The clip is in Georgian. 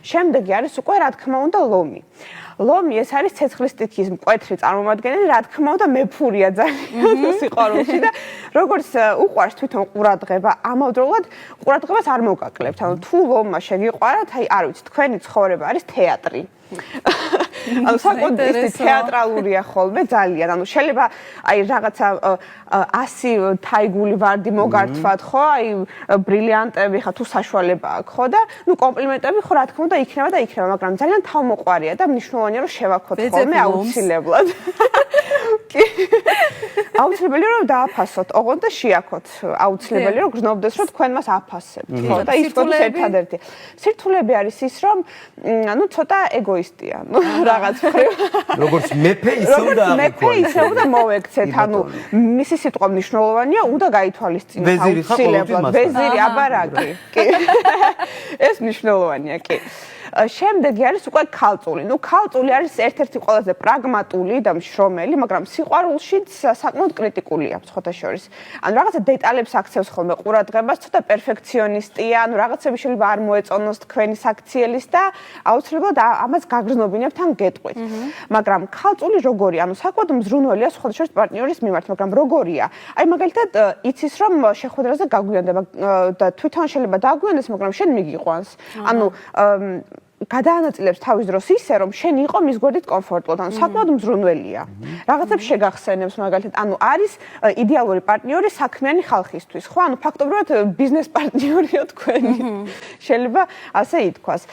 შემდეგი არის უკვე რა თქმა უნდა ლომი. ლომი ეს არის ცეცხლის სტიქის მკვეთრი წარმომადგენელი, რა თქმა უნდა მეფურია ძალიან სიყვარულში და როგორც უყვარს თვითონ ყურადღება, ამავდროულად ყურადღებას არ მოგაკლებთ. ანუ თუ ლომმა შეგიყვარათ, აი არ ვიცი, თქვენი ცხოვრება არის თეატრი. ანუ საკუთარი თეატრალურია ხოლმე ძალიან. ანუ შეიძლება აი რაღაცა 100 თაიგული ვარდი მოგართვათ, ხო? აი ბრილიანტები ხა თუ საშუალება აქვს, ხო? და ნუ კომპლიმენტები ხო რა თქმა უნდა იქნება და იქნება, მაგრამ ძალიან თავმოყვარია და მნიშვნელოვანია რომ შევაქოთ ხოლმე აუცილებლად. აუცილებელია რომ დააფასოთ, ოღონდ და შეაქოთ. აუცილებელია რომ გრძნობდეს რომ თქვენ მას აფასებთ, ხო? და ის არის ერთადერთი. სირთულეები არის ის რომ ანუ ცოტა ეგოისტია, ნუ რაღაც მხრივ. როგორც მეფე ისე უნდა აღიქვა. მეფე ისე უნდა მოვექცეთ, ანუ მისი სიტყვა მნიშვნელოვანია, უნდა გაითვალისწინოთ აუცილებლად. ვეზირი აბარაკი. კი. ეს მნიშვნელოვანია, კი. შემდეგი არის უკვე ქალწული. ნუ ქალწული არის ერთ-ერთი ყველაზე პრაგმატული და მშრომელი, მაგრამ სიყვარულშიც საკმაოდ კრიტიკულია სხვათა შორის. ანუ რაღაცა დეტალებს აქცევს ხოლმე ყურადღებას, ცოტა პერფექციონისტია, ანუ რაღაცები შეიძლება არ მოეწონოს თქვენი საქციელის და აუცილებლად ამას გაგრძნობინებთ ან გეტყვით. მაგრამ ქალწული როგორია? ანუ საკმაოდ მზრუნველია სხვათა შორის პარტნიორის მიმართ, მაგრამ როგორია? აი მაგალითად იცის რომ შეხვედრაზე გაგვიანდება და თვითონ შეიძლება დააგვიანდეს, მაგრამ შენ მიგიყვანს. ანუ გადაანაწილებს თავის დროს ისე რომ შენ იყო მის გვერდით კომფორტულად, ანუ საკმაოდ მზრუნველია. რაღაცებს შეგახსენებს მაგალითად, ანუ არის იდეალური პარტნიორი საქმიანი ხალხისთვის, ხო? ანუ ფაქტობრივად ბიზნეს პარტნიორია თქვენი. შეიძლება ასე ითქვას.